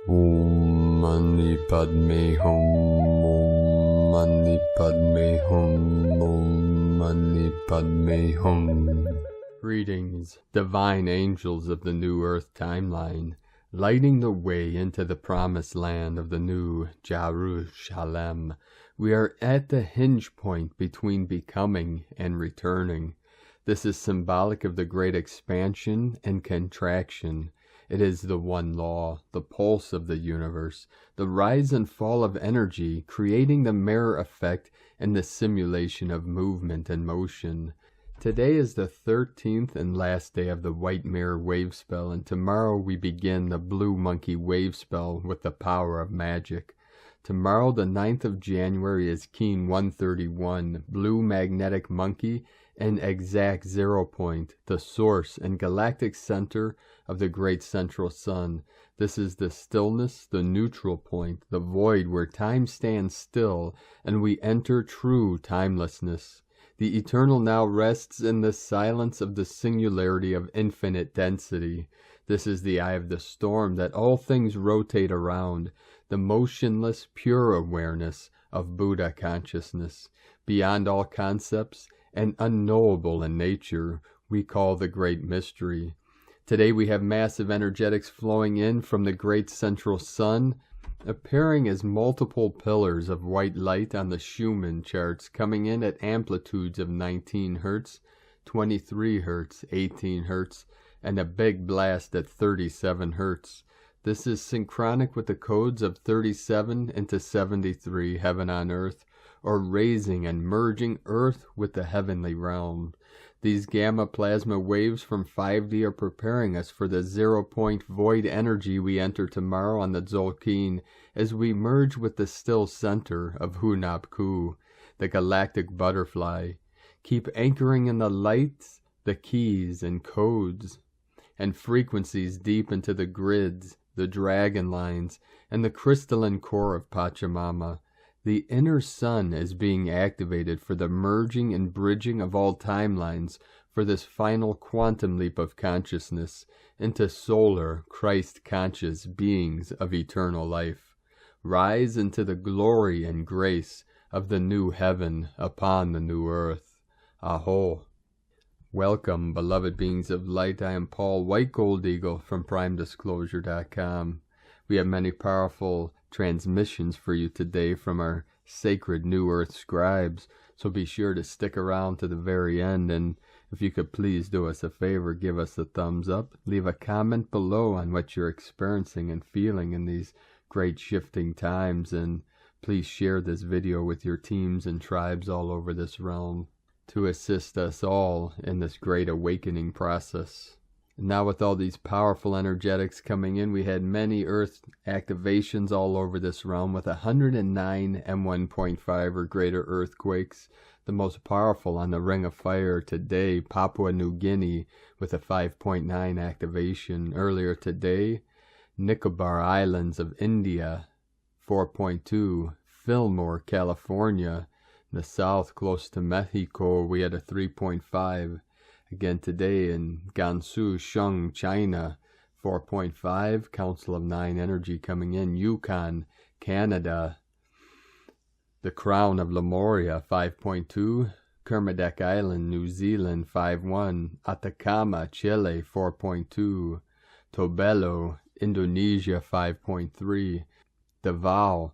Om Mani Padme Hum, Om Mani Padme Hum, Om Mani Padme Hum. Greetings, divine angels of the New Earth timeline, lighting the way into the promised land of the new Jerusalem. We are at the hinge point between becoming and returning. This is symbolic of the great expansion and contraction. It is the one law, the pulse of the universe, the rise and fall of energy, creating the mirror effect and the simulation of movement and motion. Today is the 13th and last day of the White Mirror Wavespell, and tomorrow we begin the Blue Monkey Wavespell with the Power of Magick. Tomorrow, the 9th of January, is Keen 131, Blue Magnetic Monkey, and exact 0 point, the source and galactic center of the great central sun. This is the stillness, the neutral point, the void where time stands still, and we enter true timelessness. The eternal now rests in the silence of the singularity of infinite density. This is the eye of the storm that all things rotate around, the motionless, pure awareness of Buddha consciousness. Beyond all concepts and unknowable in nature, we call the great mystery. Today we have massive energetics flowing in from the great central sun, appearing as multiple pillars of white light on the Schumann charts, coming in at amplitudes of 19 Hz, 23 Hz, 18 Hz, and a big blast at 37 Hz. This is synchronic with the codes of 37 into 73, heaven on earth, or raising and merging earth with the heavenly realm. These gamma plasma waves from 5D are preparing us for the 0 point void energy we enter tomorrow on the Tzolk'in as we merge with the still center of Hunab-Ku, the galactic butterfly. Keep anchoring in the lights, the keys and codes, and frequencies deep into the grids, the dragon lines, and the crystalline core of Pachamama. The inner sun is being activated for the merging and bridging of all timelines for this final quantum leap of consciousness into solar, Christ-conscious beings of eternal life. Rise into the glory and grace of the new heaven upon the new earth. Aho. Welcome, beloved beings of light. I am Paul, White Gold Eagle from PrimeDisclosure.com. We have many powerful transmissions for you today from our sacred New Earth scribes, so be sure to stick around to the very end, and if you could please do us a favor, give us a thumbs up, leave a comment below on what you're experiencing and feeling in these great shifting times, and please share this video with your teams and tribes all over this realm to assist us all in this great awakening process. Now with all these powerful energetics coming in, we had many earth activations all over this realm with 109 M1.5 or greater earthquakes. The most powerful on the Ring of Fire today, Papua New Guinea with a 5.9 activation. Earlier today, Nicobar Islands of India, 4.2. Fillmore, California, in the south close to Mexico, we had a 3.5. Again today in Gansu, Sheng, China, 4.5, Council of 9 energy coming in. Yukon, Canada, the Crown of Lemuria, 5.2, Kermadec Island, New Zealand, 5.1, Atacama, Chile, 4.2, Tobelo, Indonesia, 5.3, Davao,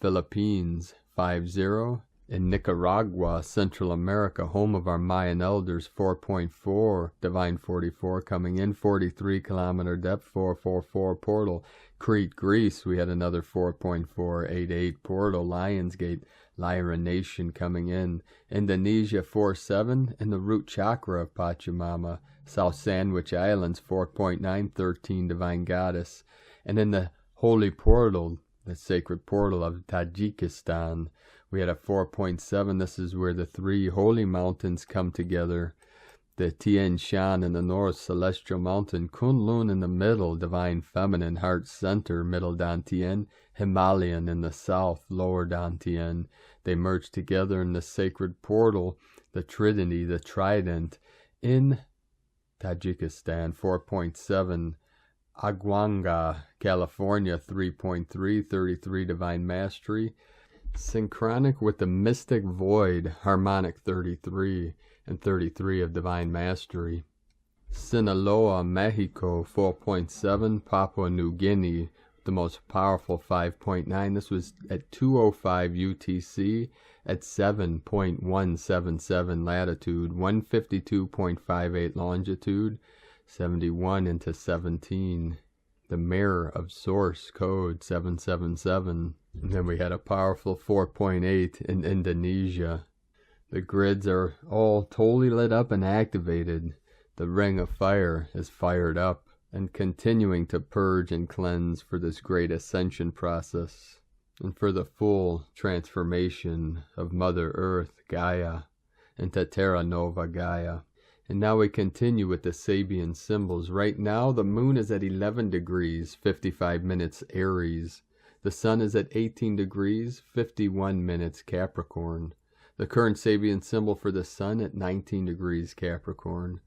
Philippines, 5.0, in Nicaragua, Central America, home of our Mayan elders, 4.4, Divine 44 coming in, 43 kilometer depth, 444 portal. Crete, Greece, we had another 4.488 portal. Lionsgate, Lyra Nation coming in. Indonesia, 4.7, in the root chakra of Pachamama. South Sandwich Islands, 4.9, 13 Divine Goddess. And in the Holy Portal, the sacred portal of Tajikistan, we had a 4.7. This is where the 3 holy mountains come together. The Tian Shan in the north, Celestial Mountain. Kunlun in the middle, Divine Feminine, Heart Center, Middle Dantian. Himalayan in the south, Lower Dantian. They merge together in the sacred portal, the Trinity, the Trident, in Tajikistan. 4.7. Aguanga, California, 3.3, 33 Divine Mastery. Synchronic with the Mystic Void, Harmonic 33 and 33 of Divine Mastery. Sinaloa, Mexico, 4.7, Papua New Guinea, the most powerful 5.9. This was at 2:05 UTC at 7.177 latitude, 152.58 longitude, 71 into 17. The Mirror of Source code 777. And then we had a powerful 4.8 in Indonesia. The grids are all totally lit up and activated. The ring of fire is fired up and continuing to purge and cleanse for this great ascension process and for the full transformation of Mother Earth, Gaia, into Terra Nova Gaia. And now we continue with the Sabian symbols. Right now, the moon is at 11 degrees, 55 minutes Aries. The sun is at 18 degrees, 51 minutes Capricorn. The current Sabian symbol for the sun at 19 degrees Capricorn.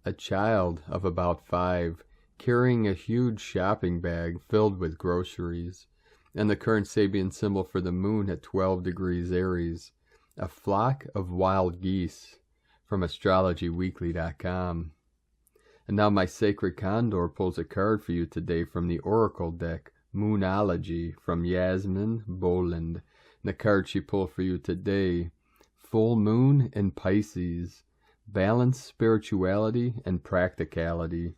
A child of about 5, carrying a huge shopping bag filled with groceries. And the current Sabian symbol for the moon at 12 degrees Aries. A flock of wild geese. From astrologyweekly.com. And now my sacred condor pulls a card for you today from the Oracle deck, Moonology, from Yasmin Boland. And the card she pulled for you today, Full Moon in Pisces, Balance, Spirituality, and Practicality.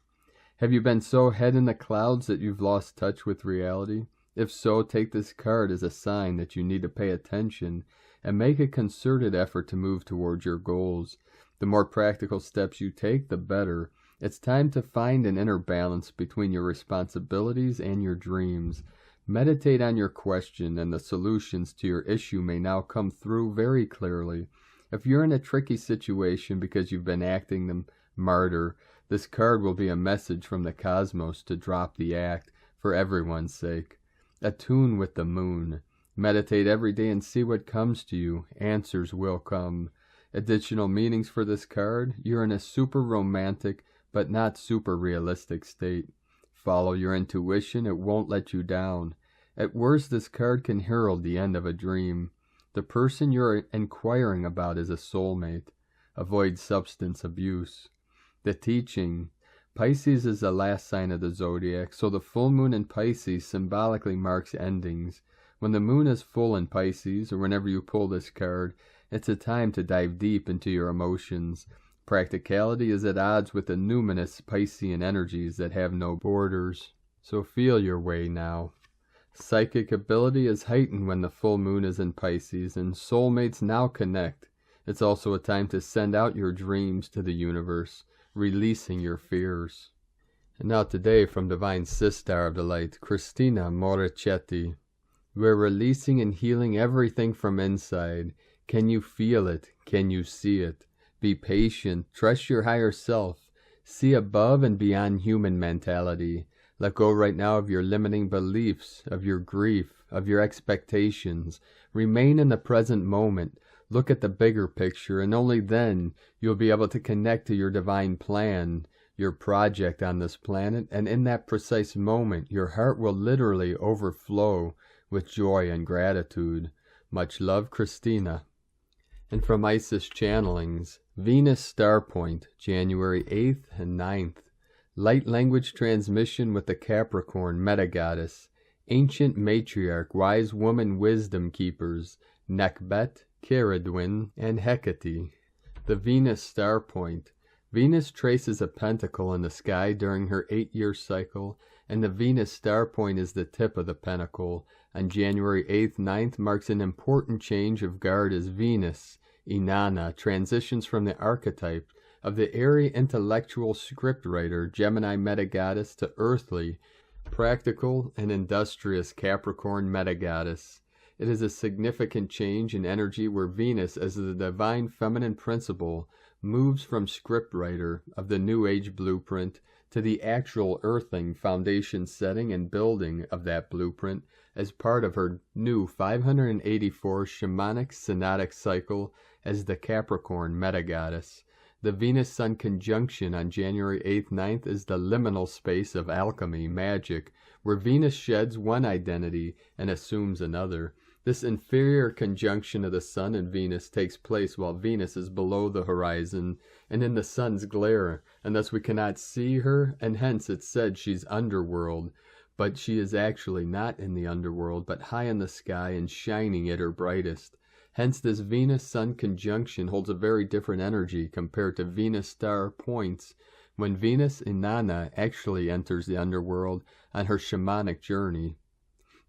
Have you been so head in the clouds that you've lost touch with reality? If so, take this card as a sign that you need to pay attention and make a concerted effort to move towards your goals. The more practical steps you take, the better. It's time to find an inner balance between your responsibilities and your dreams. Meditate on your question, and the solutions to your issue may now come through very clearly. If you're in a tricky situation because you've been acting the martyr, this card will be a message from the cosmos to drop the act for everyone's sake. Attune with the moon. Meditate every day and see what comes to you. Answers will come. Additional meanings for this card: you're in a super romantic but not super realistic state. Follow your intuition, it won't let you down. At worst, this card can herald the end of a dream. The person you're inquiring about is a soulmate. Avoid substance abuse. The teaching: Pisces is the last sign of the zodiac, so the full moon in Pisces symbolically marks endings. When the moon is full in Pisces, or whenever you pull this card, it's a time to dive deep into your emotions. Practicality is at odds with the numinous Piscean energies that have no borders. So feel your way now. Psychic ability is heightened when the full moon is in Pisces, and soulmates now connect. It's also a time to send out your dreams to the universe, releasing your fears. And now today, from Divine Sister of the Light, Christina Morichetti. We're releasing and healing everything from inside. Can you feel it? Can you see it? Be patient. Trust your higher self. See above and beyond human mentality. Let go right now of your limiting beliefs, of your grief, of your expectations. Remain in the present moment. Look at the bigger picture, and only then you'll be able to connect to your divine plan, your project on this planet, and in that precise moment, your heart will literally overflow with joy and gratitude. Much love, Christina. And from Isis Channelings, Venus Star Point, January 8th and 9th. Light language transmission with the Capricorn Meta-Goddess, Ancient Matriarch, Wise Woman Wisdom Keepers, Nekbet, Caradwin, and Hecate. The Venus Star Point. Venus traces a pentacle in the sky during her 8-year cycle, and the Venus Star Point is the tip of the pentacle. On January 8th, 9th marks an important change of guard as Venus, Inanna, transitions from the archetype of the airy intellectual scriptwriter Gemini Meta-Goddess to earthly, practical, and industrious Capricorn Meta-Goddess. It is a significant change in energy where Venus, as the divine feminine principle, moves from scriptwriter of the New Age blueprint to the actual earthing foundation setting and building of that blueprint as part of her new 584 shamanic synodic cycle as the Capricorn Meta-Goddess. The Venus-Sun conjunction on January 8th, 9th is the liminal space of alchemy, magic, where Venus sheds one identity and assumes another. This inferior conjunction of the Sun and Venus takes place while Venus is below the horizon and in the Sun's glare, and thus we cannot see her, and hence it's said she's underworld. But she is actually not in the underworld, but high in the sky and shining at her brightest. Hence this Venus-Sun conjunction holds a very different energy compared to Venus-star points when Venus Inanna actually enters the underworld on her shamanic journey.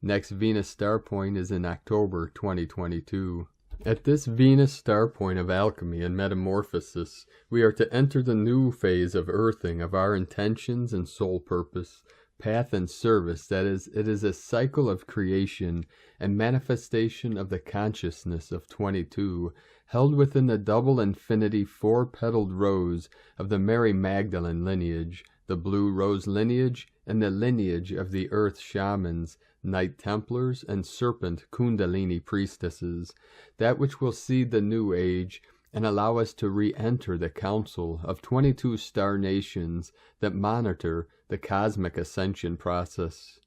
Next Venus star point is in October 2022. At this Venus star point of alchemy and metamorphosis, we are to enter the new phase of earthing of our intentions and soul purpose, path and service. That is, it is a cycle of creation and manifestation of the consciousness of 22, held within the double infinity four-petaled rose of the Mary Magdalene lineage, the blue rose lineage, and the lineage of the earth shamans, Knight Templars, and Serpent Kundalini priestesses, that which will seed the new age and allow us to re-enter the council of 22 star nations that monitor the cosmic ascension process.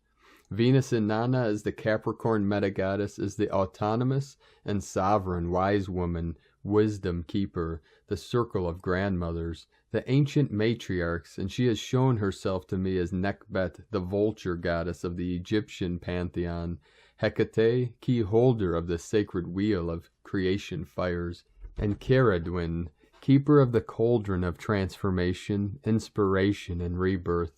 Venus Inanna as the Capricorn metagoddess is the autonomous and sovereign wise woman, wisdom keeper, the circle of grandmothers, the ancient matriarchs, and she has shown herself to me as Nekbet, the vulture goddess of the Egyptian pantheon, Hecate, key holder of the sacred wheel of creation fires, and Caradwin, keeper of the cauldron of transformation, inspiration, and rebirth.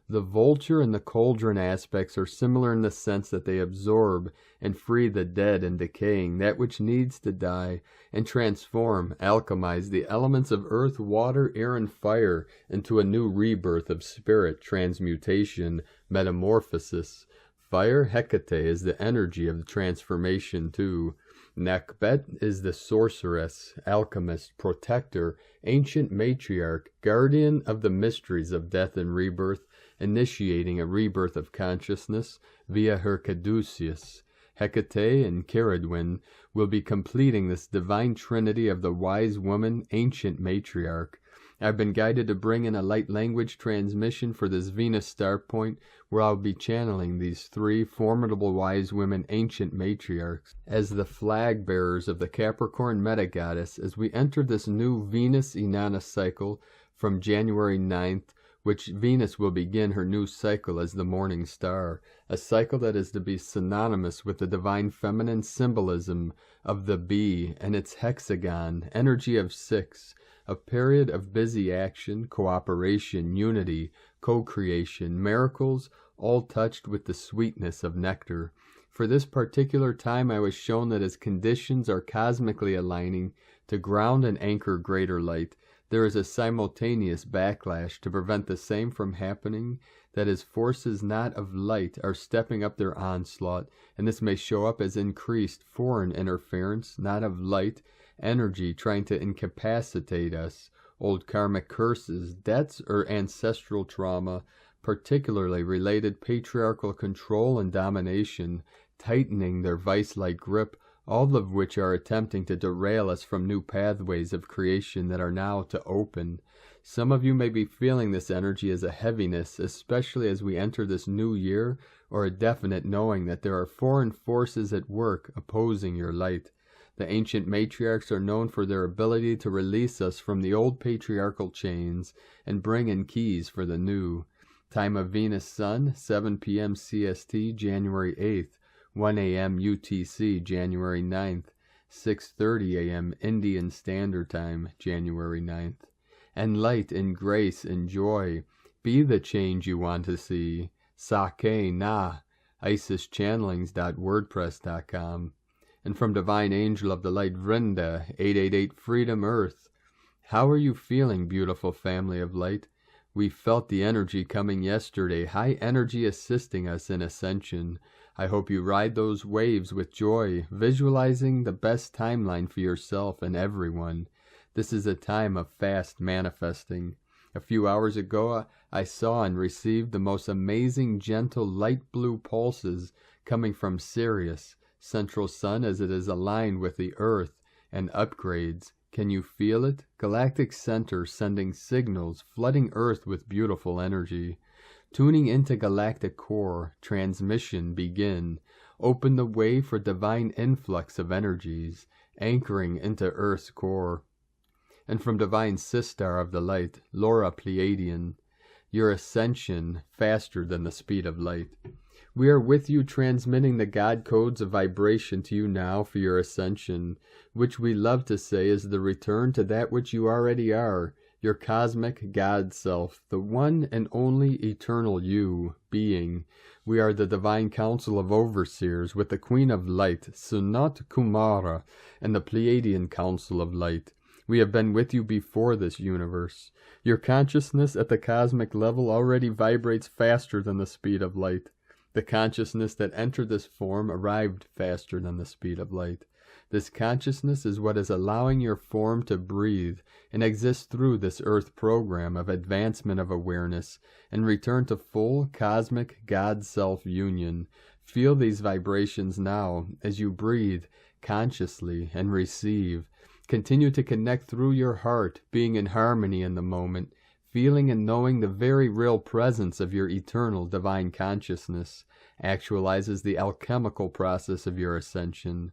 The vulture and the cauldron aspects are similar in the sense that they absorb and free the dead and decaying, that which needs to die, and transform, alchemize the elements of earth, water, air, and fire into a new rebirth of spirit, transmutation, metamorphosis. Fire, Hecate, is the energy of the transformation too. Nekbet is the sorceress, alchemist, protector, ancient matriarch, guardian of the mysteries of death and rebirth, initiating a rebirth of consciousness via her caduceus. Hecate and Caradwin will be completing this divine trinity of the wise woman, ancient matriarch. I've been guided to bring in a light language transmission for this Venus star point, where I'll be channeling these three formidable wise women, ancient matriarchs, as the flag bearers of the Capricorn metagoddess as we enter this new Venus Inanna cycle from January 9th, which Venus will begin her new cycle as the morning star, a cycle that is to be synonymous with the divine feminine symbolism of the bee and its hexagon, energy of 6, a period of busy action, cooperation, unity, co-creation, miracles, all touched with the sweetness of nectar. For this particular time I was shown that as conditions are cosmically aligning to ground and anchor greater light, there is a simultaneous backlash to prevent the same from happening, that is, forces not of light are stepping up their onslaught, and this may show up as increased foreign interference, not of light, energy trying to incapacitate us, old karmic curses, debts, or ancestral trauma, particularly related patriarchal control and domination, tightening their vice-like grip, all of which are attempting to derail us from new pathways of creation that are now to open. Some of you may be feeling this energy as a heaviness, especially as we enter this new year, or a definite knowing that there are foreign forces at work opposing your light. The ancient matriarchs are known for their ability to release us from the old patriarchal chains and bring in keys for the new. Time of Venus Sun, 7 p.m. CST, January 8th. 1 a.m. UTC, January 9th, 6:30 a.m. Indian Standard Time, January 9th. And light and grace and joy, be the change you want to see. Sake Na, IsisChannelings.wordpress.com. And from Divine Angel of the Light Vrinda, 888 Freedom Earth. How are you feeling, beautiful family of light? We felt the energy coming yesterday, high energy assisting us in ascension. I hope you ride those waves with joy, visualizing the best timeline for yourself and everyone. This is a time of fast manifesting. A few hours ago, I saw and received the most amazing, gentle, light blue pulses coming from Sirius, central sun as it is aligned with the earth, and upgrades, Can you feel it? Galactic Center sending signals, flooding Earth with beautiful energy. Tuning into Galactic Core, transmission begin. Open the way for divine influx of energies, anchoring into Earth's core. And from Divine Sistar of the Light, Laura Pleiadian, your ascension faster than the speed of light. We are with you, transmitting the God codes of vibration to you now for your ascension, which we love to say is the return to that which you already are, your cosmic God self, the one and only eternal you, being. We are the Divine Council of Overseers with the Queen of Light, Sunat Kumara, and the Pleiadian Council of Light. We have been with you before this universe. Your consciousness at the cosmic level already vibrates faster than the speed of light. The consciousness that entered this form arrived faster than the speed of light. This consciousness is what is allowing your form to breathe and exist through this Earth program of advancement of awareness and return to full cosmic God-Self union. Feel these vibrations now as you breathe consciously and receive. Continue to connect through your heart, being in harmony in the moment, feeling and knowing the very real presence of your eternal divine consciousness actualizes the alchemical process of your ascension.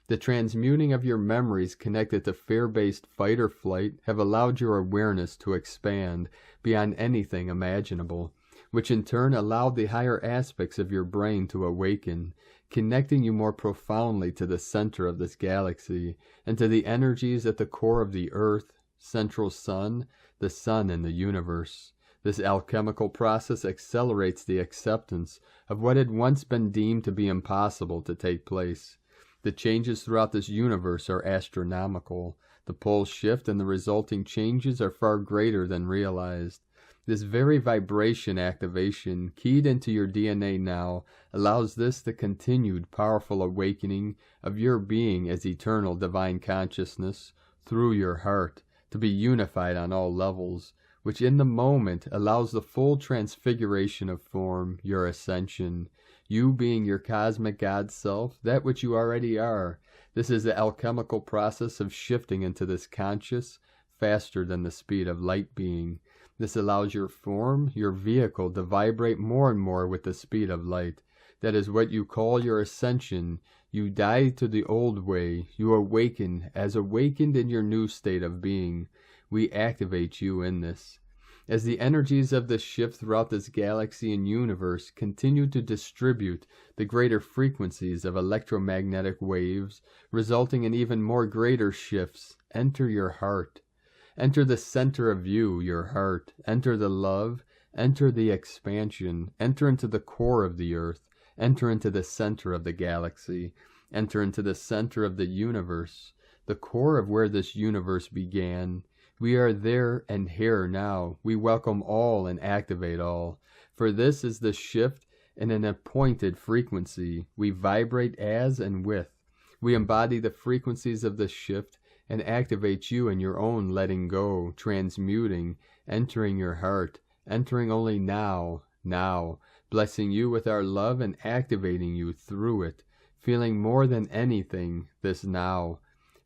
The transmuting of your memories connected to fear-based fight or flight have allowed your awareness to expand beyond anything imaginable, which in turn allowed the higher aspects of your brain to awaken, connecting you more profoundly to the center of this galaxy and to the energies at the core of the Earth, central sun, the sun in the universe. This alchemical process accelerates the acceptance of what had once been deemed to be impossible to take place. The changes throughout this universe are astronomical. The poles shift and the resulting changes are far greater than realized. This very vibration activation, keyed into your DNA now, allows this the continued powerful awakening of your being as eternal divine consciousness through your heart, to be unified on all levels, which in the moment allows the full transfiguration of form, your ascension, you being your cosmic God self, that which you already are. This is the alchemical process of shifting into this conscious, faster than the speed of light being. This allows your form, your vehicle, to vibrate more and more with the speed of light. That is what you call your ascension. You die to the old way. You awaken as awakened in your new state of being. We activate you in this. As the energies of this shift throughout this galaxy and universe continue to distribute the greater frequencies of electromagnetic waves, resulting in even more greater shifts, enter your heart. Enter the center of you, your heart. Enter the love. Enter the expansion. Enter into the core of the earth. Enter into the center of the galaxy. Enter into the center of the universe, the core of where this universe began. We are there and here now. We welcome all and activate all. For this is the shift in an appointed frequency. We vibrate as and with. We embody the frequencies of this shift and activate you in your own letting go, transmuting, entering your heart, entering only now, blessing you with our love and activating you through it, feeling more than anything this now.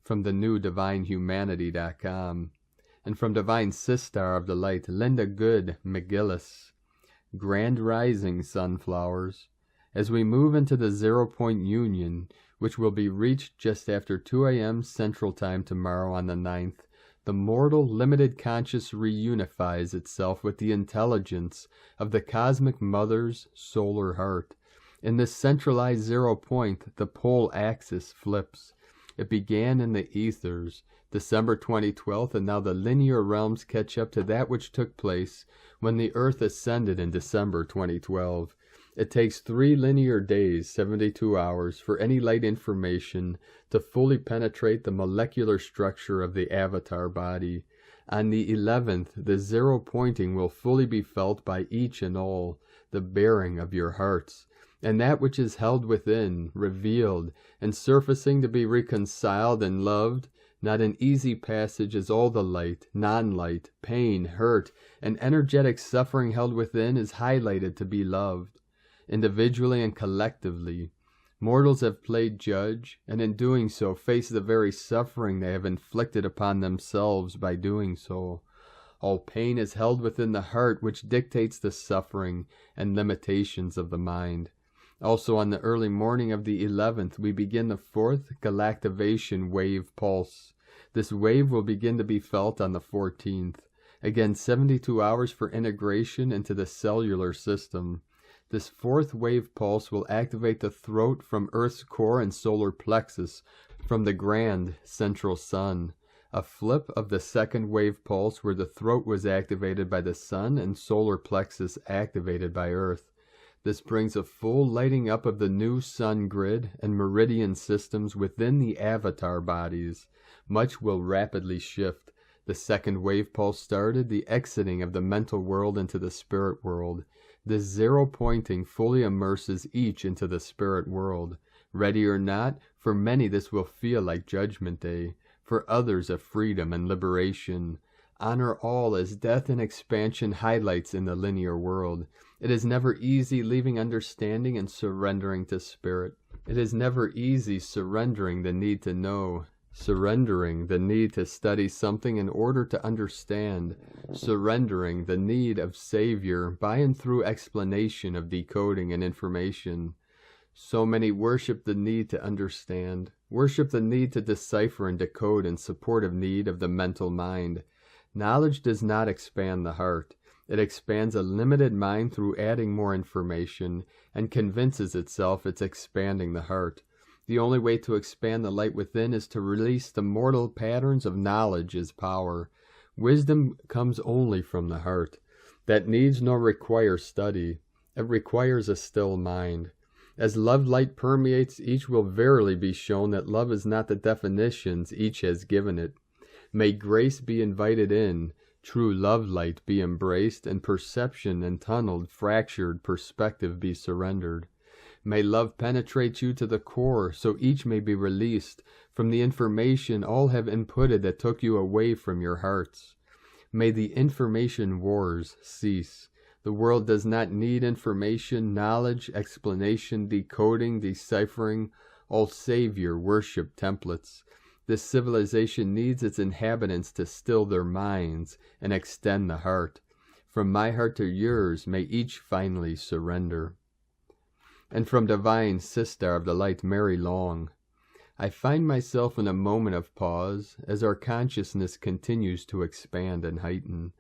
From the new divinehumanity.com. And from Divine Sistar of the Light, Linda Good McGillis. Grand Rising, Sunflowers. As we move into the 0-point union, which will be reached just after 2 a.m. Central Time tomorrow on the 9th, the mortal limited conscious reunifies itself with the intelligence of the Cosmic Mother's solar heart. In this centralized 0 point, the pole axis flips. It began in the ethers, December 2012, and now the linear realms catch up to that which took place when the Earth ascended in December 2012. It takes 3 linear days, 72 hours, for any light information to fully penetrate the molecular structure of the avatar body. On the 11th, the 0 pointing will fully be felt by each and all, the bearing of your hearts, and that which is held within, revealed, and surfacing to be reconciled and loved. Not an easy passage as all the light, non-light, pain, hurt, and energetic suffering held within is highlighted to be loved. Individually and collectively, Mortals have played judge, and in doing so face the very suffering they have inflicted upon themselves by doing so. All pain is held within the heart, which dictates the suffering and limitations of the mind. Also on the early morning of the 11th, we begin the 4th galactivation wave pulse. This wave will begin to be felt on the 14th. Again, 72 hours for integration into the cellular system. This 4th wave pulse will activate the throat from Earth's core and solar plexus from the grand central sun. A flip of the 2nd wave pulse where the throat was activated by the sun and solar plexus activated by Earth. This brings a full lighting up of the new sun grid and meridian systems within the avatar bodies. Much will rapidly shift. The 2nd wave pulse started the exiting of the mental world into the spirit world. This zero pointing fully immerses each into the spirit world. Ready or not, for many this will feel like Judgment Day. For others, a freedom and liberation. Honor all as death and expansion highlights in the linear world. It is never easy leaving understanding and surrendering to spirit. It is never easy surrendering the need to know, surrendering the need to study something in order to understand, surrendering the need of Savior by and through explanation of decoding and information. So many worship the need to understand, worship the need to decipher and decode in support of need of the mental mind. Knowledge does not expand the heart. It expands a limited mind through adding more information and convinces itself it's expanding the heart. The only way to expand the light within is to release the mortal patterns of knowledge as power. Wisdom comes only from the heart. That needs nor requires study. It requires a still mind. As love light permeates, each will verily be shown that love is not the definitions each has given it. May grace be invited in, true love light be embraced, and perception and tunneled, fractured perspective be surrendered. May love penetrate you to the core, so each may be released from the information all have inputted that took you away from your hearts. May the information wars cease. The world does not need information, knowledge, explanation, decoding, deciphering, all Savior worship templates. This civilization needs its inhabitants to still their minds and extend the heart. From my heart to yours, may each finally surrender. And from Divine Sister of the Light, Mary Long, I find myself in a moment of pause as our consciousness continues to expand and heighten.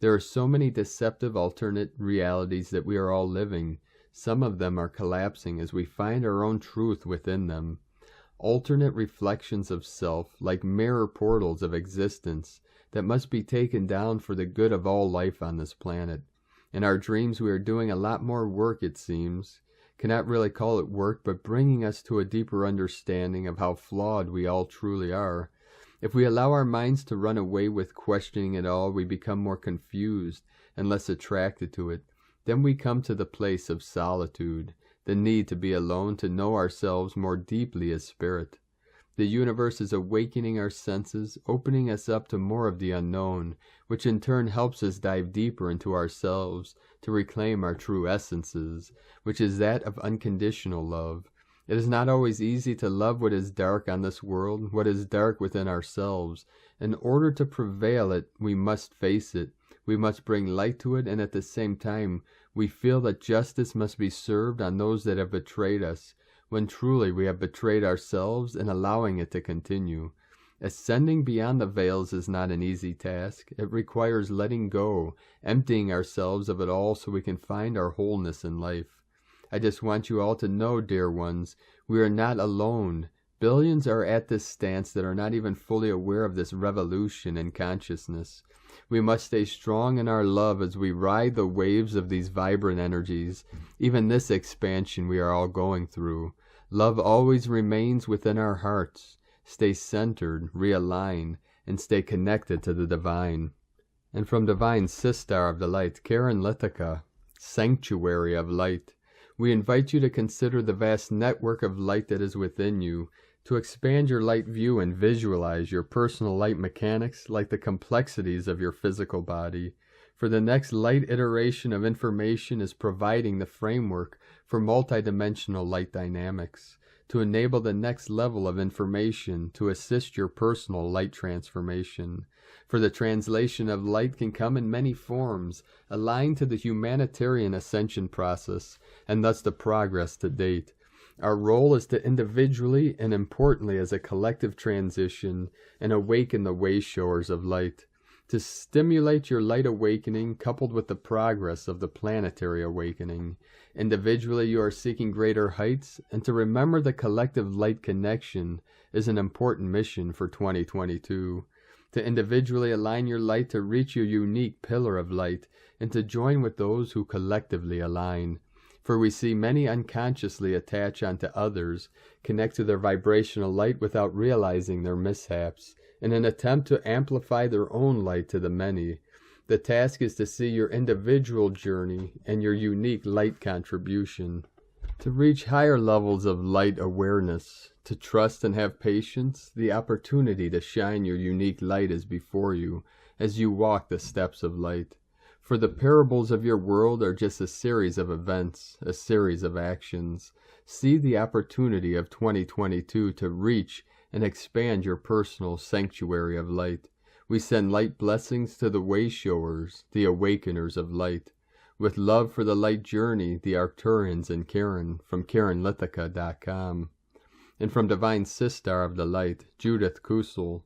There are so many deceptive alternate realities that we are all living. Some of them are collapsing as we find our own truth within them. Alternate reflections of self, like mirror portals of existence, that must be taken down for the good of all life on this planet. In our dreams we are doing a lot more work, it seems. Cannot really call it work, but bringing us to a deeper understanding of how flawed we all truly are. If we allow our minds to run away with questioning it all, we become more confused and less attracted to it. Then we come to the place of solitude, the need to be alone, to know ourselves more deeply as spirit. The universe is awakening our senses, opening us up to more of the unknown, which in turn helps us dive deeper into ourselves to reclaim our true essences, which is that of unconditional love. It is not always easy to love what is dark on this world, what is dark within ourselves. In order to prevail it, we must face it. We must bring light to it, and at the same time, we feel that justice must be served on those that have betrayed us, when truly we have betrayed ourselves in allowing it to continue. Ascending beyond the veils is not an easy task. It requires letting go, emptying ourselves of it all so we can find our wholeness in life. I just want you all to know, dear ones, we are not alone. Billions are at this stance that are not even fully aware of this revolution in consciousness. We must stay strong in our love as we ride the waves of these vibrant energies, even this expansion we are all going through. Love always remains within our hearts. Stay centered, realign, and stay connected to the divine. And from Divine Sister of the Light, Karen Lithica, Sanctuary of Light, we invite you to consider the vast network of light that is within you, to expand your light view and visualize your personal light mechanics like the complexities of your physical body. For the next light iteration of information is providing the framework for multidimensional light dynamics, to enable the next level of information to assist your personal light transformation. For the translation of light can come in many forms, aligned to the humanitarian ascension process, and thus the progress to date. Our role is to individually and importantly as a collective transition and awaken the way showers of light. To stimulate your light awakening coupled with the progress of the planetary awakening. Individually you are seeking greater heights, and to remember the collective light connection is an important mission for 2022. To individually align your light to reach your unique pillar of light, and to join with those who collectively align. For we see many unconsciously attach onto others, connect to their vibrational light without realizing their mishaps, in an attempt to amplify their own light to the many. The task is to see your individual journey and your unique light contribution. To reach higher levels of light awareness, to trust and have patience, the opportunity to shine your unique light is before you as you walk the steps of light. For the parables of your world are just a series of events, a series of actions. See the opportunity of 2022 to reach and expand your personal sanctuary of light. We send light blessings to the way showers, the awakeners of light. With love for the light journey, the Arcturians and Karen, from KarenLithica.com. And from Divine Sistar of the Light, Judith Kusel.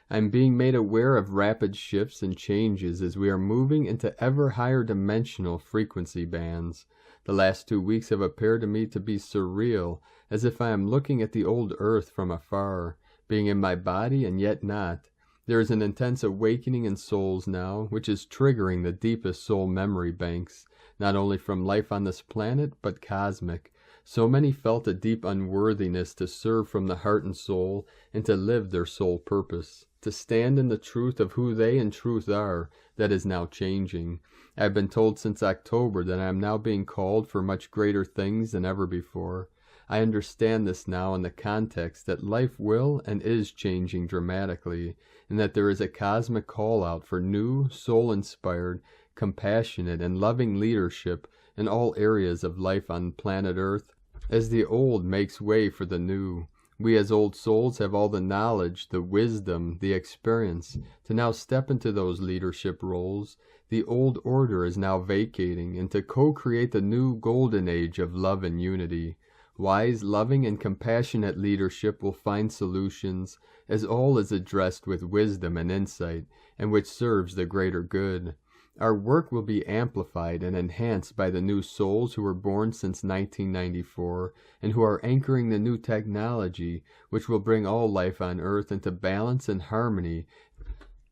I am being made aware of rapid shifts and changes as we are moving into ever higher dimensional frequency bands. The last 2 weeks have appeared to me to be surreal, as if I am looking at the old earth from afar, being in my body and yet not. There is an intense awakening in souls now, which is triggering the deepest soul memory banks, not only from life on this planet, but cosmic. So many felt a deep unworthiness to serve from the heart and soul, and to live their soul purpose, to stand in the truth of who they in truth are. That is now changing. I have been told since October that I am now being called for much greater things than ever before. I understand this now in the context that life will and is changing dramatically, and that there is a cosmic call-out for new, soul-inspired, compassionate, and loving leadership in all areas of life on planet Earth. As the old makes way for the new, we as old souls have all the knowledge, the wisdom, the experience to now step into those leadership roles. The old order is now vacating, and to co-create the new golden age of love and unity. Wise, loving, and compassionate leadership will find solutions, as all is addressed with wisdom and insight, and which serves the greater good. Our work will be amplified and enhanced by the new souls who were born since 1994, and who are anchoring the new technology, which will bring all life on Earth into balance and harmony,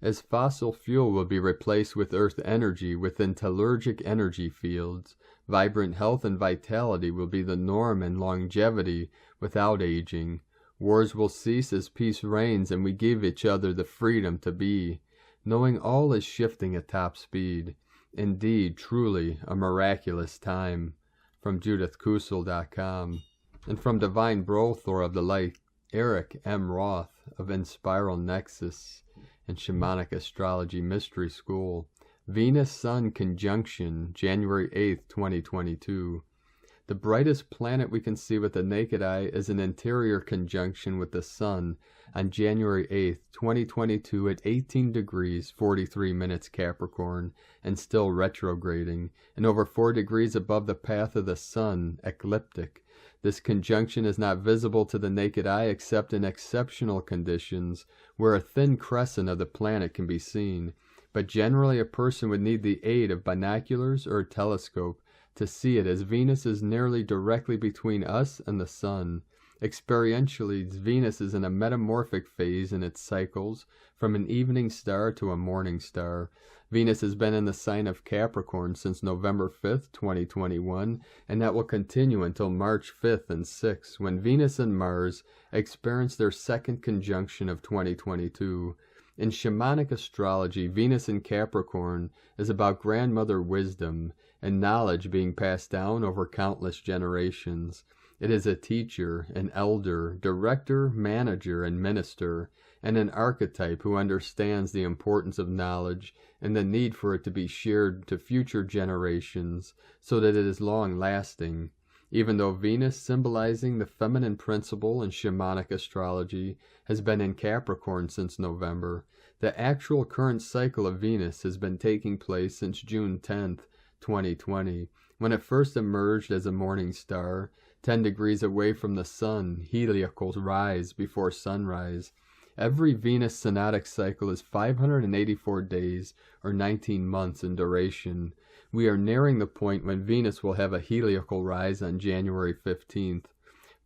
as fossil fuel will be replaced with Earth energy within telluric energy fields. Vibrant health and vitality will be the norm, and longevity without aging. Wars will cease as peace reigns, and we give each other the freedom to be, knowing all is shifting at top speed. Indeed, truly, a miraculous time. From JudithKusel.com. And from Divine Brothor of the Light, Eric M. Roth of Inspiral Nexus and Shamanic Astrology Mystery School. Venus-Sun conjunction, January 8th, 2022. The brightest planet we can see with the naked eye is an interior conjunction with the Sun on January 8th, 2022 at 18 degrees 43 minutes Capricorn, and still retrograding, and over 4 degrees above the path of the Sun, ecliptic. This conjunction is not visible to the naked eye except in exceptional conditions, where a thin crescent of the planet can be seen. But generally a person would need the aid of binoculars or a telescope to see it, as Venus is nearly directly between us and the Sun. Experientially, Venus is in a metamorphic phase in its cycles, from an evening star to a morning star. Venus has been in the sign of Capricorn since November 5th, 2021, and that will continue until March 5th and 6th, when Venus and Mars experience their second conjunction of 2022. In shamanic astrology, Venus in Capricorn is about grandmother wisdom and knowledge being passed down over countless generations. It is a teacher, an elder, director, manager, and minister, and an archetype who understands the importance of knowledge and the need for it to be shared to future generations so that it is long-lasting. Even though Venus, symbolizing the feminine principle in shamanic astrology, has been in Capricorn since November, the actual current cycle of Venus has been taking place since June 10th, 2020, when it first emerged as a morning star, 10 degrees away from the sun, heliacal rise before sunrise. Every Venus synodic cycle is 584 days, or 19 months in duration. We are nearing the point when Venus will have a heliacal rise on January 15th.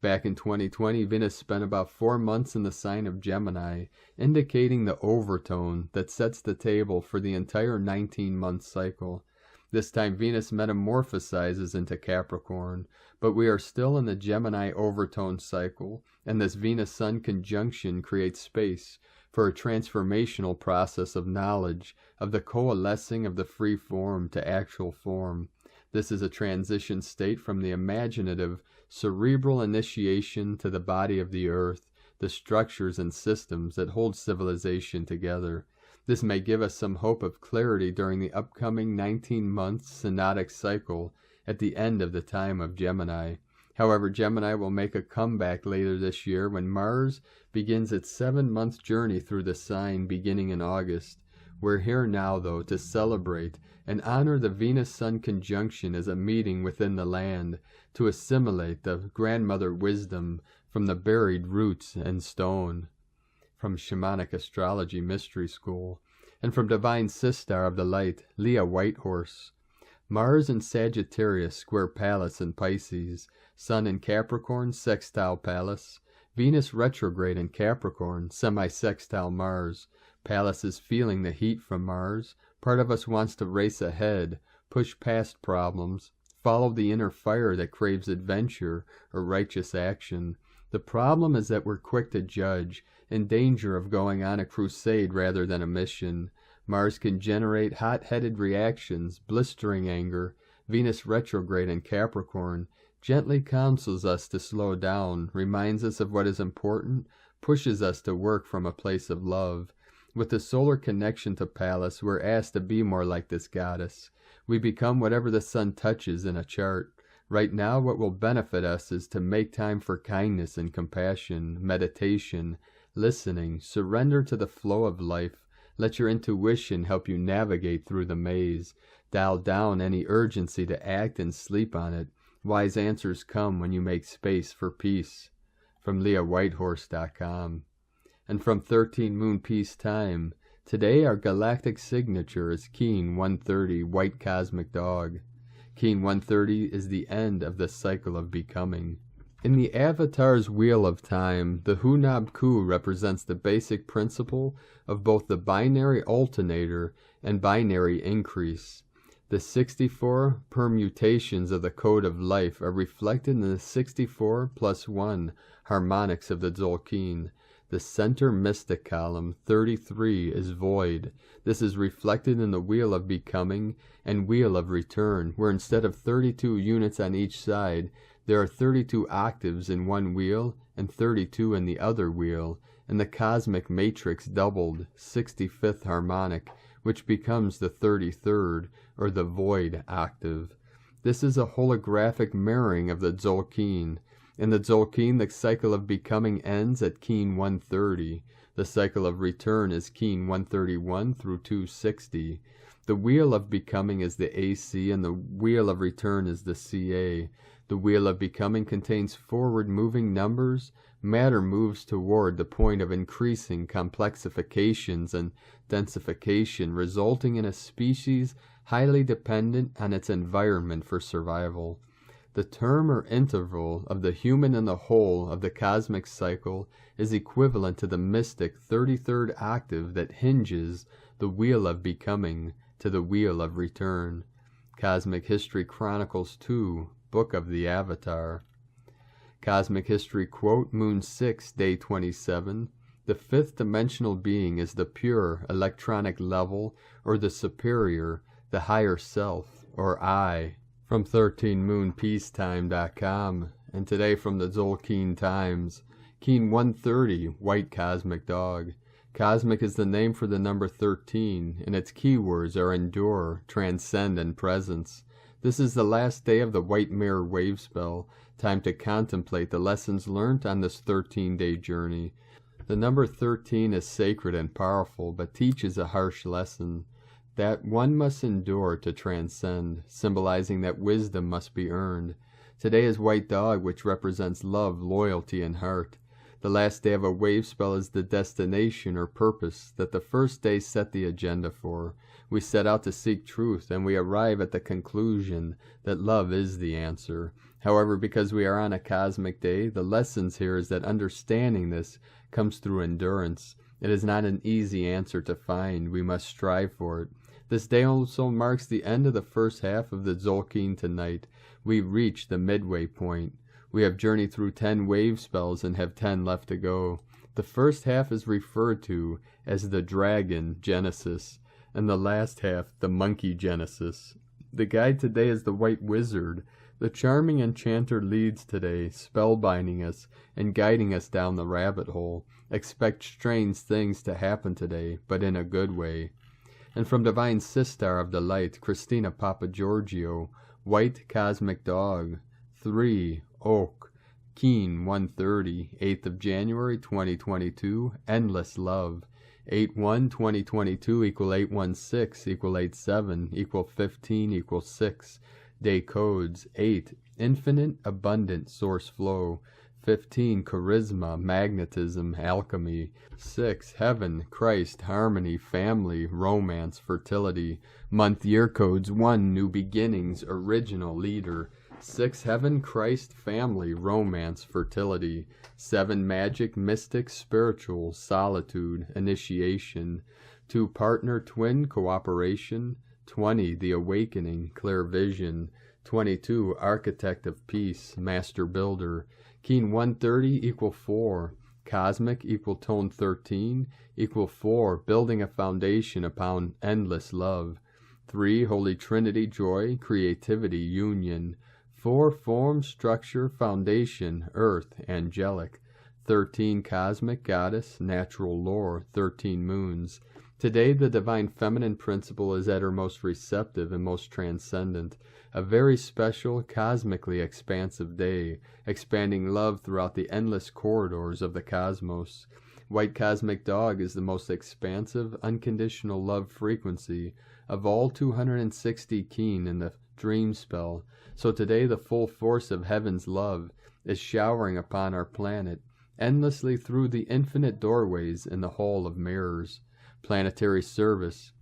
Back in 2020, Venus spent about 4 months in the sign of Gemini, indicating the overtone that sets the table for the entire 19-month cycle. This time Venus metamorphosizes into Capricorn, but we are still in the Gemini overtone cycle, and this Venus-Sun conjunction creates space for a transformational process of knowledge, of the coalescing of the free form to actual form. This is a transition state from the imaginative, cerebral initiation to the body of the earth, the structures and systems that hold civilization together. This may give us some hope of clarity during the upcoming 19-month synodic cycle at the end of the time of Gemini. However, Gemini will make a comeback later this year when Mars begins its 7-month journey through the sign beginning in August. We're here now, though, to celebrate and honor the Venus-Sun conjunction as a meeting within the land, to assimilate the grandmother wisdom from the buried roots and stone. From Shamanic Astrology Mystery School, and from Divine Sistar of the Light, Leah Whitehorse. Mars in Sagittarius, square Pallas in Pisces, Sun in Capricorn, sextile Pallas, Venus retrograde in Capricorn, semi-sextile Mars. Pallas is feeling the heat from Mars. Part of us wants to race ahead, push past problems, follow the inner fire that craves adventure or righteous action. The problem is that we're quick to judge, in danger of going on a crusade rather than a mission. Mars can generate hot-headed reactions, blistering anger. Venus retrograde in Capricorn gently counsels us to slow down, reminds us of what is important, pushes us to work from a place of love. With the solar connection to Pallas, we're asked to be more like this goddess. We become whatever the sun touches in a chart. Right now, what will benefit us is to make time for kindness and compassion, meditation, listening, surrender to the flow of life. Let your intuition help you navigate through the maze. Dial down any urgency to act and sleep on it. Wise answers come when you make space for peace. From LeahWhitehorse.com. And from 13 Moon Peace Time, today our galactic signature is Keen 130, White Cosmic Dog. Keen 130 is the end of the cycle of becoming. In the Avatar's Wheel of Time, the Hunab Ku represents the basic principle of both the binary alternator and binary increase. The 64 permutations of the code of life are reflected in the 64 plus 1 harmonics of the Tzolk'in. The center mystic column, 33, is void. This is reflected in the Wheel of Becoming and Wheel of Return, where instead of 32 units on each side, there are 32 octaves in one wheel and 32 in the other wheel, and the cosmic matrix doubled, 65th harmonic, which becomes the 33rd, or the void octave. This is a holographic mirroring of the Tzolk'in. In the Tzolk'in, the cycle of becoming ends at Keen 130. The cycle of return is Keen 131 through 260. The Wheel of Becoming is the AC, and the Wheel of Return is the CA. The Wheel of Becoming contains forward-moving numbers. Matter moves toward the point of increasing complexifications and densification, resulting in a species highly dependent on its environment for survival. The term or interval of the human and the whole of the cosmic cycle is equivalent to the mystic 33rd octave that hinges the Wheel of Becoming to the Wheel of Return. Cosmic History Chronicles 2, Book of the Avatar. Cosmic History quote, Moon 6, Day 27. The fifth dimensional being is the pure electronic level, or the superior, the higher self, or I. From 13moonpeacetime.com, and today from the Tzolk'in Times, Keen 130, White Cosmic Dog. Cosmic is the name for the number 13, and its keywords are endure, transcend, and presence. This is the last day of the White Mirror Wavespell, time to contemplate the lessons learned on this 13-day journey. The number 13 is sacred and powerful, but teaches a harsh lesson that one must endure to transcend, symbolizing that wisdom must be earned. Today is White Dog, which represents love, loyalty, and heart. The last day of a wavespell is the destination or purpose that the first day set the agenda for. We set out to seek truth, and we arrive at the conclusion that love is the answer. However, because we are on a cosmic day, the lessons here is that understanding this comes through endurance. It is not an easy answer to find. We must strive for it. This day also marks the end of the first half of the Tzolk'in tonight. We reach the midway point. We have journeyed through 10 wave spells and have 10 left to go. The first half is referred to as the Dragon Genesis, and the last half the Monkey Genesis. The guide today is the White Wizard. The charming enchanter leads today, spellbinding us and guiding us down the rabbit hole. Expect strange things to happen today, but in a good way. And from Divine Sistar of the Light, Christina Papagiorgio, White Cosmic Dog, 3, Oak, Keen 130, 8th of January 2022, Endless Love, 8/1/2022 equal 816 equal 87 equal 15 equal 6. Day codes 8, Infinite Abundant Source Flow, 15, Charisma, Magnetism, Alchemy, 6, Heaven, Christ, Harmony, Family, Romance, Fertility. Month year codes 1, New Beginnings, Original Leader, 6, Heaven, Christ, Family, Romance, Fertility, 7, Magic, Mystic, Spiritual, Solitude, Initiation, 2, Partner, Twin, Cooperation, 20, The Awakening, Clear Vision, 22, Architect of Peace, Master Builder, Keen 130 equal 4, Cosmic equal Tone 13 equal 4, Building a Foundation upon Endless Love, 3, Holy Trinity, Joy, Creativity, Union, 4, Form, Structure, Foundation, Earth, Angelic, 13, Cosmic, Goddess, Natural Lore, 13 Moons. Today, the Divine Feminine Principle is at her most receptive and most transcendent, a very special, cosmically expansive day, expanding love throughout the endless corridors of the cosmos. White Cosmic Dog is the most expansive, unconditional love frequency of all 260 Keen in the dream spell, so today the full force of heaven's love is showering upon our planet, endlessly through the infinite doorways in the Hall of Mirrors. Planetary service.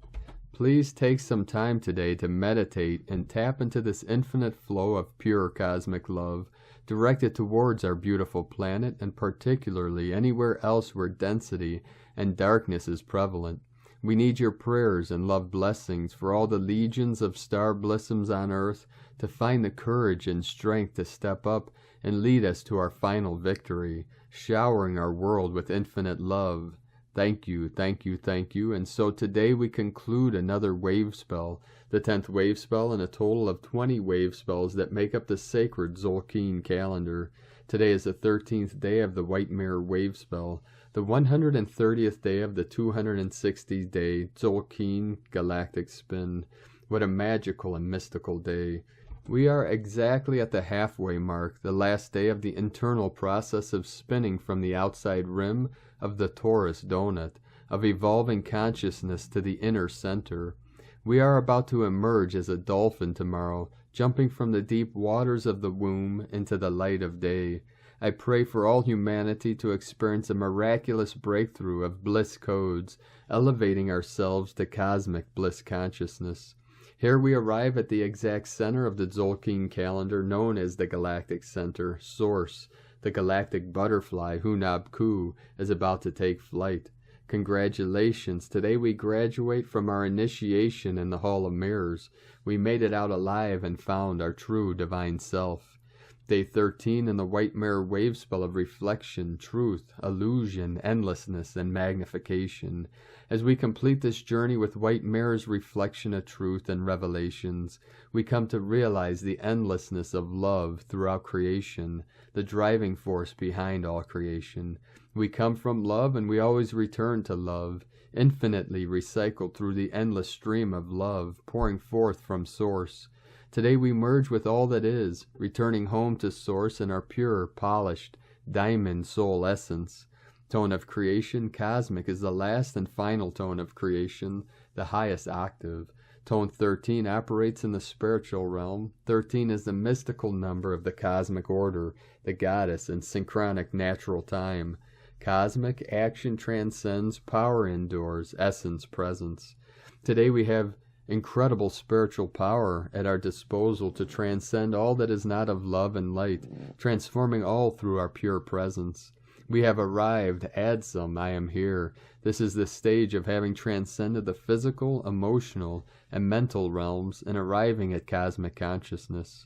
Please take some time today to meditate and tap into this infinite flow of pure cosmic love directed towards our beautiful planet and particularly anywhere else where density and darkness is prevalent. We need your prayers and love blessings for all the legions of star blossoms on earth to find the courage and strength to step up and lead us to our final victory, showering our world with infinite love. Thank you, thank you, thank you. And so today we conclude another wave spell, the 10th wave spell, and a total of 20 wave spells that make up the sacred Tzolk'in calendar. Today is the 13th day of the White Mirror Wavespell, the 130th day of the 260-day Tzolk'in galactic spin. What a magical and mystical day. We are exactly at the halfway mark, the last day of the internal process of spinning from the outside rim of the torus donut, of evolving consciousness to the inner center. We are about to emerge as a dolphin tomorrow, jumping from the deep waters of the womb into the light of day. I pray for all humanity to experience a miraculous breakthrough of bliss codes, elevating ourselves to cosmic bliss consciousness. Here we arrive at the exact center of the Tzolk'in calendar known as the Galactic Center, Source. The galactic butterfly, Hunab-Ku, is about to take flight. Congratulations, today we graduate from our initiation in the Hall of Mirrors. We made it out alive and found our true divine self. Day 13 in the White Mirror Wavespell of reflection, truth, illusion, endlessness, and magnification. As we complete this journey with White Mirror's reflection of truth and revelations, we come to realize the endlessness of love throughout creation, the driving force behind all creation. We come from love and we always return to love, infinitely recycled through the endless stream of love pouring forth from Source. Today we merge with all that is, returning home to source in our pure, polished, diamond soul essence. Tone of creation, cosmic, is the last and final tone of creation, the highest octave. Tone 13 operates in the spiritual realm. 13 is the mystical number of the cosmic order, the goddess, and synchronic natural time. Cosmic action transcends, power endures, essence presence. Today we have incredible spiritual power at our disposal to transcend all that is not of love and light, transforming all through our pure presence. We have arrived, add some, I am here. This is the stage of having transcended the physical, emotional, and mental realms and arriving at cosmic consciousness.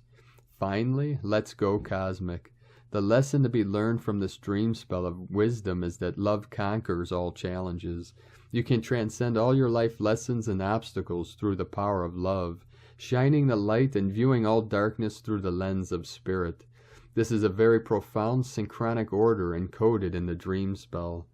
Finally, let's go cosmic. The lesson to be learned from this dream spell of wisdom is that love conquers all challenges. You can transcend all your life lessons and obstacles through the power of love, shining the light and viewing all darkness through the lens of spirit. This is a very profound synchronic order encoded in the dream spell.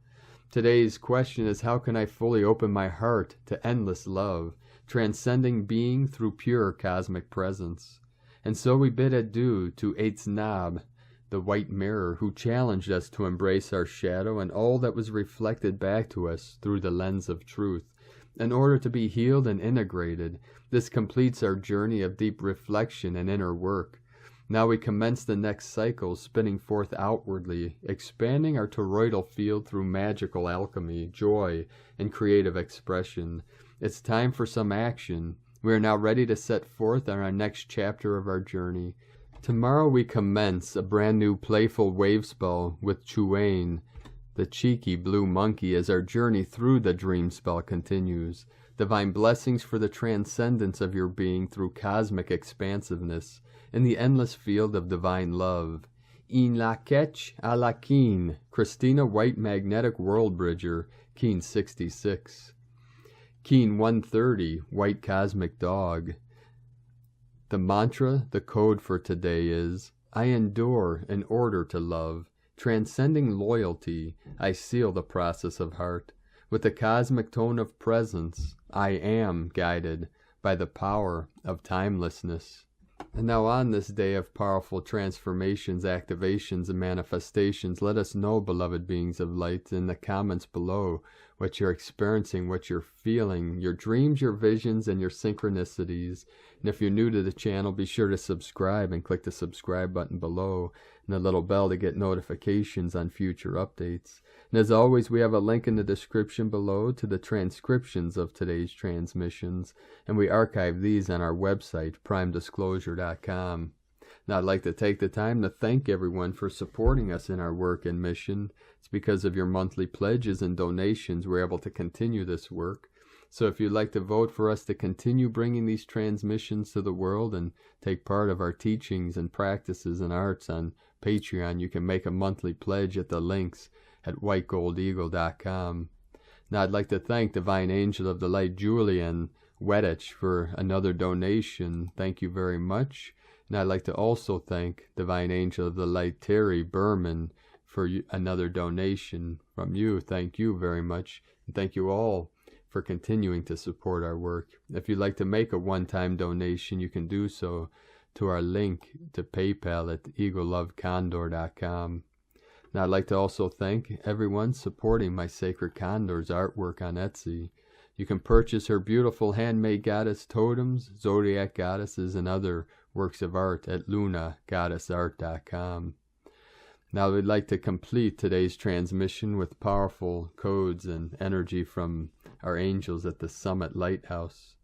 Today's question is, how can I fully open my heart to endless love, transcending being through pure cosmic presence? And so we bid adieu to Nab, the White Mirror, who challenged us to embrace our shadow and all that was reflected back to us through the lens of truth. In order to be healed and integrated, this completes our journey of deep reflection and inner work. Now we commence the next cycle, spinning forth outwardly, expanding our toroidal field through magical alchemy, joy, and creative expression. It's time for some action. We are now ready to set forth on our next chapter of our journey. Tomorrow we commence a brand new playful wave spell with Chuane, the cheeky blue monkey, as our journey through the dream spell continues. Divine blessings for the transcendence of your being through cosmic expansiveness in the endless field of divine love. In la ketch a la keen, Christina White Magnetic World Bridger, Keen 66. Keen 130, White Cosmic Dog. The mantra, the code for today is, I endure in order to love. Transcending loyalty, I seal the process of heart. With the cosmic tone of presence, I am guided by the power of timelessness. And now on this day of powerful transformations, activations, and manifestations, let us know, beloved beings of light, in the comments below what you're experiencing, what you're feeling, your dreams, your visions, and your synchronicities. And if you're new to the channel, be sure to subscribe and click the subscribe button below and the little bell to get notifications on future updates. And as always, we have a link in the description below to the transcriptions of today's transmissions, and we archive these on our website, primedisclosure.com. Now, I'd like to take the time to thank everyone for supporting us in our work and mission. It's because of your monthly pledges and donations we're able to continue this work. So if you'd like to vote for us to continue bringing these transmissions to the world and take part of our teachings and practices and arts on Patreon, you can make a monthly pledge at the links at whitegoldeagle.com. Now I'd like to thank Divine Angel of the Light Julian Wedich for another donation. Thank you very much. And I'd like to also thank Divine Angel of the Light Terry Berman for another donation from you. Thank you very much. And thank you all for continuing to support our work. If you'd like to make a one-time donation, you can do so to our link to PayPal at eaglelovecondor.com. Now I'd like to also thank everyone supporting my Sacred Condors artwork on Etsy. You can purchase her beautiful handmade goddess totems, zodiac goddesses, and other works of art at lunagoddessart.com. Now we'd like to complete today's transmission with powerful codes and energy from our angels at the Summit Lighthouse.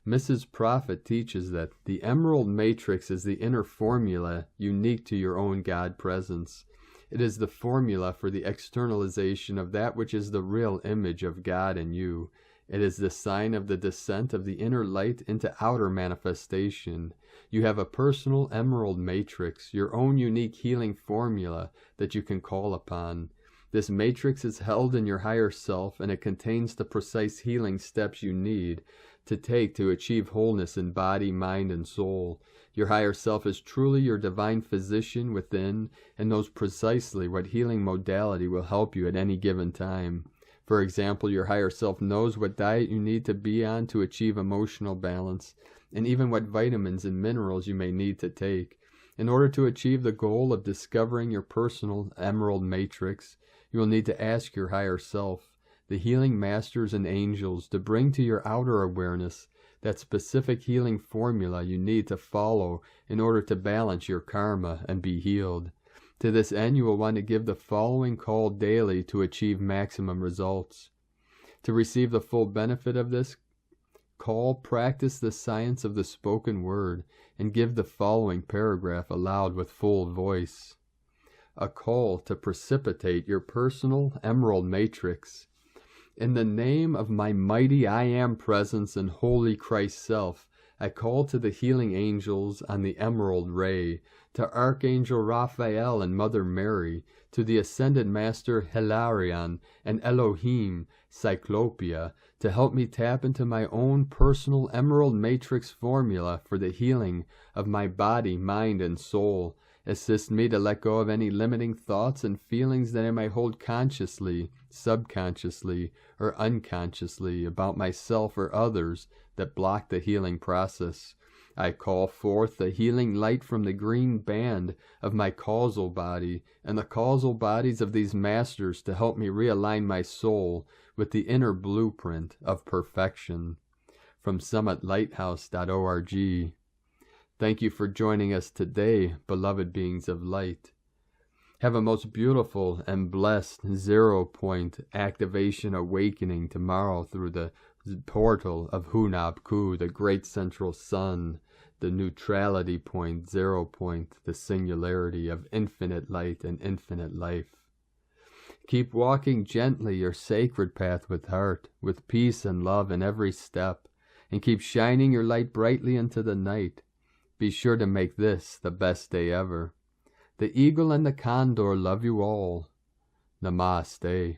Mrs. Prophet teaches that the Emerald Matrix is the inner formula unique to your own God presence. It is the formula for the externalization of that which is the real image of God in you. It is the sign of the descent of the inner light into outer manifestation. You have a personal emerald matrix, your own unique healing formula that you can call upon. This matrix is held in your higher self, and it contains the precise healing steps you need to take to achieve wholeness in body, mind, and soul. Your higher self is truly your divine physician within and knows precisely what healing modality will help you at any given time. For example, your higher self knows what diet you need to be on to achieve emotional balance. and even what vitamins and minerals you may need to take. In order to achieve the goal of discovering your personal emerald matrix, you will need to ask your higher self, the healing masters and angels, to bring to your outer awareness that specific healing formula you need to follow in order to balance your karma and be healed. To this end, you will want to give the following call daily to achieve maximum results. To receive the full benefit of this call, practice the science of the spoken word and give the following paragraph aloud with full voice. A call to precipitate your personal emerald matrix. In the name of my mighty I Am Presence and Holy Christ Self, I call to the healing angels on the emerald ray, to Archangel Raphael and Mother Mary, to the Ascended Master Hilarion and Elohim Cyclopia, to help me tap into my own personal emerald matrix formula for the healing of my body, mind, and soul. Assist me to let go of any limiting thoughts and feelings that I may hold consciously, subconsciously, or unconsciously about myself or others that block the healing process. I call forth the healing light from the green band of my causal body and the causal bodies of these masters to help me realign my soul with the inner blueprint of perfection. From summitlighthouse.org. Thank you for joining us today, beloved beings of light. Have a most beautiful and blessed 0-point activation awakening tomorrow through the portal of Hunab-Ku, the great central sun, the neutrality point, 0 point, the singularity of infinite light and infinite life. Keep walking gently your sacred path with heart, with peace and love in every step, and keep shining your light brightly into the night. Be sure to make this the best day ever. The eagle and the condor love you all. Namaste.